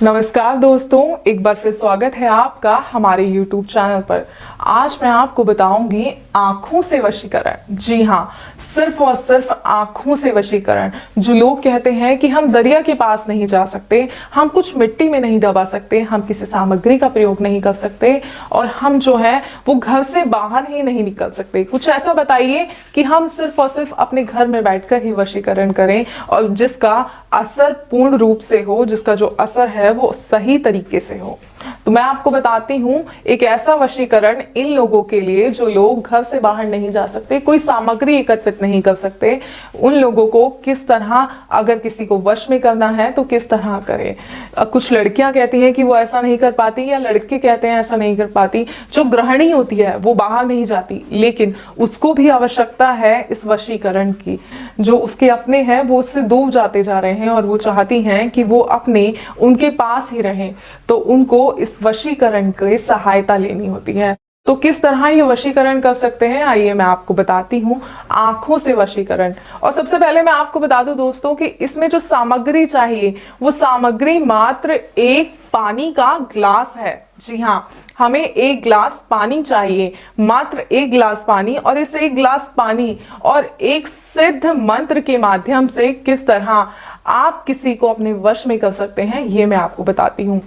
नमस्कार दोस्तों, एक बार फिर स्वागत है आपका हमारे YouTube चैनल पर। आज मैं आपको बताऊंगी आंखों से वशीकरण। जी हाँ, सिर्फ और सिर्फ आंखों से वशीकरण। जो लोग कहते हैं कि हम दरिया के पास नहीं जा सकते, हम कुछ मिट्टी में नहीं दबा सकते, हम किसी सामग्री का प्रयोग नहीं कर सकते और हम जो है वो घर से बाहर ही नहीं निकल सकते। कुछ ऐसा बताइए कि हम सिर्फ और सिर्फ अपने घर में बैठकर ही वशीकरण करें और जिसका असर पूर्ण रूप से हो, जिसका जो असर है वो सही तरीके से हो। तो मैं आपको बताती हूँ एक ऐसा वशीकरण इन लोगों के लिए जो लोग घर से बाहर नहीं जा सकते, कोई सामग्री एकत्रित नहीं कर सकते। उन लोगों को किस तरह, अगर किसी को वश में करना है तो किस तरह करें। कुछ लड़कियां कहती हैं कि वो ऐसा नहीं कर पाती, या लड़के कहते हैं ऐसा नहीं कर पाती। जो गृहिणी होती है वो बाहर नहीं जाती, लेकिन उसको भी आवश्यकता है इस वशीकरण की। जो उसके अपने हैं वो उससे दूर जाते जा रहे हैं और वो चाहती हैं कि वो अपने उनके पास ही रहें, तो उनको इस वशीकरण की सहायता लेनी होती है। तो किस तरह ये वशीकरण कर सकते हैं, आइए मैं आपको बताती हूँ। आंखों से वशीकरण। और सबसे पहले मैं आपको बता दूं दोस्तों कि इसमें जो सामग्री चाहिए वो सामग्री मात्र एक पानी का ग्लास है। जी हाँ, हमें एक गिलास पानी चाहिए, मात्र एक गिलास पानी। और इस एक गिलास पानी और एक सिद्ध मंत्र के माध्यम से किस तरह आप किसी को अपने वश में कर सकते हैं, ये मैं आपको बताती हूँ।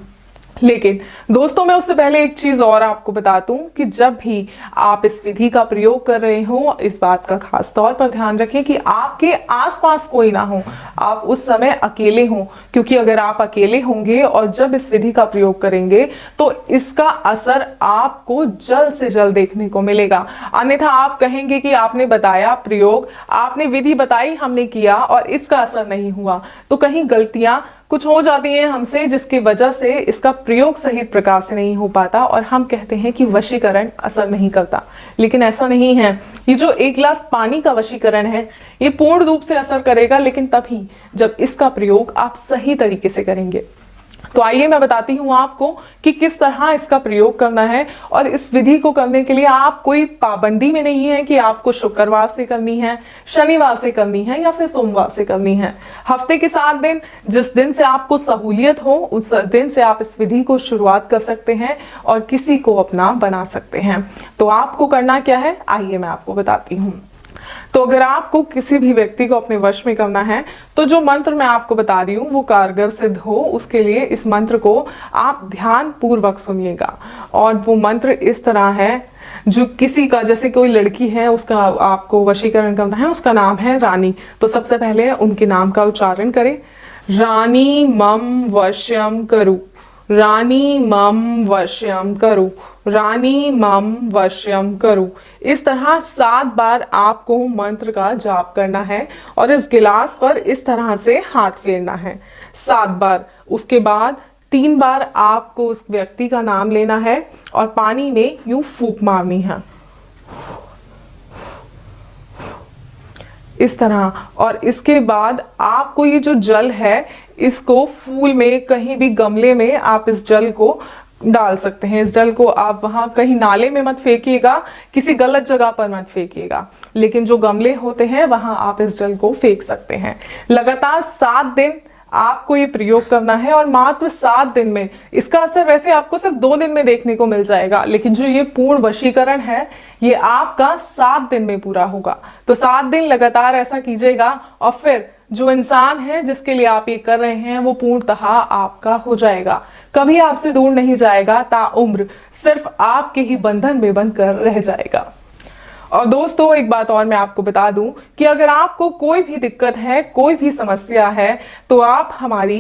लेकिन दोस्तों, मैं उससे पहले एक चीज और आपको बता दूं कि जब भी आप इस विधि का प्रयोग कर रहे हो, इस बात का खास तौर पर ध्यान रखें कि आपके आसपास कोई ना हो, आप उस समय अकेले हों। क्योंकि अगर आप अकेले होंगे और जब इस विधि का प्रयोग करेंगे तो इसका असर आपको जल्द से जल्द देखने को मिलेगा। अन्यथा आप कहेंगे कि आपने बताया प्रयोग, आपने विधि बताई, हमने किया और इसका असर नहीं हुआ। तो कहीं गलतियां कुछ हो जाती हैं हमसे, जिसकी वजह से इसका प्रयोग सही प्रकार से नहीं हो पाता और हम कहते हैं कि वशीकरण असर नहीं करता। लेकिन ऐसा नहीं है। ये जो एक गिलास पानी का वशीकरण है ये पूर्ण रूप से असर करेगा, लेकिन तभी जब इसका प्रयोग आप सही तरीके से करेंगे। तो आइए मैं बताती हूँ आपको कि किस तरह इसका प्रयोग करना है। और इस विधि को करने के लिए आप कोई पाबंदी में नहीं है कि आपको शुक्रवार से करनी है, शनिवार से करनी है या फिर सोमवार से करनी है। हफ्ते के 7 दिन, जिस दिन से आपको सहूलियत हो उस दिन से आप इस विधि को शुरुआत कर सकते हैं और किसी को अपना बना सकते हैं। तो आपको करना क्या है, आइए मैं आपको बताती हूँ। तो अगर आपको किसी भी व्यक्ति को अपने वश में करना है तो जो मंत्र मैं आपको बता रही हूँ वो कारगर सिद्ध हो, उसके लिए इस मंत्र को आप ध्यान पूर्वक सुनिएगा। और वो मंत्र इस तरह है, जो किसी का, जैसे कोई लड़की है उसका आपको वशीकरण करना है, उसका नाम है रानी। तो सबसे पहले उनके नाम का उच्चारण करें। रानी मम वश्यम करु, रानी मम वश्यम करु, रानी मम वश्यम करु। इस तरह 7 बार आपको मंत्र का जाप करना है और इस गिलास पर इस तरह से हाथ फेरना है 7 बार। उसके बाद 3 बार आपको उस व्यक्ति का नाम लेना है और पानी में यूं फूंक मारनी है इस तरह। और इसके बाद आपको ये जो जल है इसको फूल में, कहीं भी गमले में आप इस जल को डाल सकते हैं। इस जल को आप वहां कहीं नाले में मत फेंकिएगा, किसी गलत जगह पर मत फेंकिएगा, लेकिन जो गमले होते हैं वहां आप इस जल को फेंक सकते हैं। लगातार 7 दिन आपको ये प्रयोग करना है और मात्र 7 दिन में इसका असर वैसे आपको सिर्फ 2 दिन में देखने को मिल जाएगा, लेकिन जो ये पूर्ण वशीकरण है ये आपका 7 दिन में पूरा होगा। तो 7 दिन लगातार ऐसा कीजिएगा और फिर जो इंसान है जिसके लिए आप ये कर रहे हैं वो पूर्णतः आपका हो जाएगा, कभी आपसे दूर नहीं जाएगा, ताउम्र सिर्फ आपके ही बंधन में बंधकर रह जाएगा। और दोस्तों, एक बात और मैं आपको बता दूं कि अगर आपको कोई भी दिक्कत है, कोई भी समस्या है, तो आप हमारी